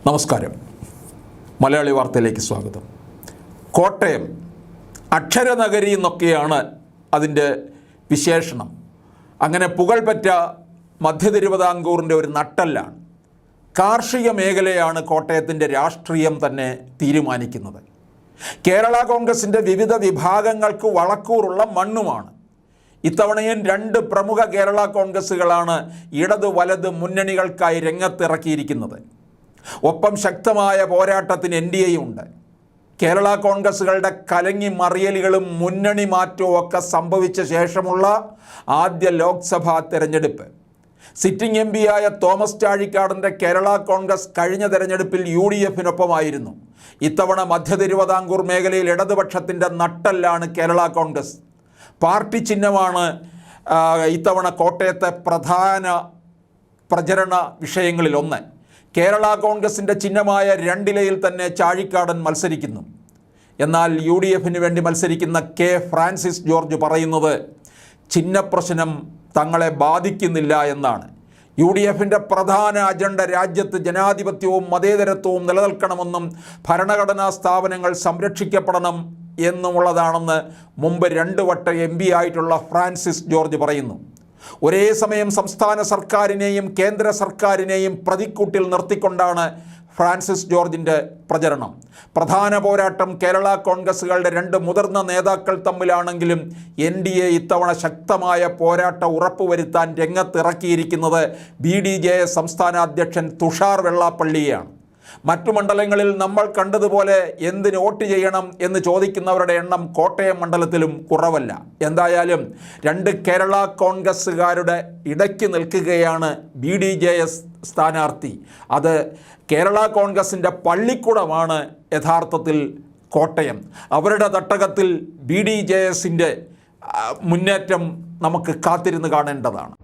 നമസ്കാരം. മലയാളി വാർത്തയിലേക്ക് സ്വാഗതം. കോട്ടയം അക്ഷരനഗരി എന്നൊക്കെയാണ് അതിൻ്റെ വിശേഷണം. അങ്ങനെ പുകൾപെറ്റ മധ്യ തിരുവിതാംകൂറിൻ്റെ ഒരു നട്ടെല്ലാണ്. കാർഷിക മേഖലയാണ് കോട്ടയത്തിൻ്റെ രാഷ്ട്രീയം തന്നെ തീരുമാനിക്കുന്നത്. കേരള കോൺഗ്രസിൻ്റെ വിവിധ വിഭാഗങ്ങൾക്ക് വളക്കൂറുള്ള മണ്ണുമാണ്. ഇത്തവണയും രണ്ട് പ്രമുഖ കേരള കോൺഗ്രസുകളാണ് ഇടത് വലത് മുന്നണികൾക്കായി രംഗത്തിറക്കിയിരിക്കുന്നത്. ഒപ്പം ശക്തമായ പോരാട്ടത്തിന് NDA ഉണ്ട്. കേരള കോൺഗ്രസുകളുടെ കലങ്ങി മറിയലുകളും മുന്നണി മാറ്റവും ഒക്കെ സംഭവിച്ച ശേഷമുള്ള ആദ്യ ലോക്സഭാ തെരഞ്ഞെടുപ്പ്. സിറ്റിംഗ് MP ആയ തോമസ് ചാഴിക്കാടൻ്റെ കേരള കോൺഗ്രസ് കഴിഞ്ഞ തെരഞ്ഞെടുപ്പിൽ UDF-നൊപ്പമായിരുന്നു. ഇത്തവണ മധ്യ തിരുവിതാംകൂർ മേഖലയിൽ ഇടതുപക്ഷത്തിൻ്റെ നട്ടെല്ലാണ് കേരള കോൺഗ്രസ്. പാർട്ടി ചിഹ്നമാണ് ഇത്തവണ കോട്ടയത്തെ പ്രധാന പ്രചരണ വിഷയങ്ങളിലൊന്ന്. കേരള കോൺഗ്രസിൻ്റെ ചിഹ്നമായ രണ്ടിലയിൽ തന്നെ ചാഴിക്കാടൻ മത്സരിക്കുന്നു. എന്നാൽ UDF-ന് വേണ്ടി മത്സരിക്കുന്ന K. ഫ്രാൻസിസ് ജോർജ് പറയുന്നത് ചിഹ്നപ്രശ്നം തങ്ങളെ ബാധിക്കുന്നില്ല എന്നാണ്. UDF-ൻ്റെ പ്രധാന അജണ്ട രാജ്യത്ത് ജനാധിപത്യവും മതേതരത്വവും നിലനിൽക്കണമെന്നും ഭരണഘടനാ സ്ഥാപനങ്ങൾ സംരക്ഷിക്കപ്പെടണം എന്നുമുള്ളതാണെന്ന് മുമ്പ് 2 വട്ടം MP ആയിട്ടുള്ള ഫ്രാൻസിസ് ജോർജ് പറയുന്നു. ഒരേ സമയം സംസ്ഥാന സർക്കാരിനെയും കേന്ദ്ര സർക്കാരിനെയും പ്രതിക്കൂട്ടിൽ നിർത്തിക്കൊണ്ടാണ് ഫ്രാൻസിസ് ജോർജിൻ്റെ പ്രചരണം. പ്രധാന പോരാട്ടം കേരള കോൺഗ്രസുകളുടെ 2 മുതിർന്ന നേതാക്കൾ തമ്മിലാണെങ്കിലും NDA ഇത്തവണ ശക്തമായ പോരാട്ടം ഉറപ്പുവരുത്താൻ രംഗത്തിറക്കിയിരിക്കുന്നത് BDJS സംസ്ഥാന അധ്യക്ഷൻ തുഷാർ വെള്ളാപ്പള്ളിയാണ്. മറ്റു മണ്ഡലങ്ങളിൽ നമ്മൾ കണ്ടതുപോലെ എന്തിന് വോട്ട് ചെയ്യണം എന്ന് ചോദിക്കുന്നവരുടെ എണ്ണം കോട്ടയം മണ്ഡലത്തിലും കുറവല്ല. എന്തായാലും 2 കേരള കോൺഗ്രസ്സുകാരുടെ ഇടയ്ക്ക് നിൽക്കുകയാണ് BDJS സ്ഥാനാർത്ഥി. അത് കേരള കോൺഗ്രസിൻ്റെ പള്ളിക്കൂടമാണ് യഥാർത്ഥത്തിൽ കോട്ടയം. അവരുടെ തട്ടകത്തിൽ BDJS-ൻ്റെ മുന്നേറ്റം നമുക്ക് കാത്തിരുന്ന് കാണേണ്ടതാണ്.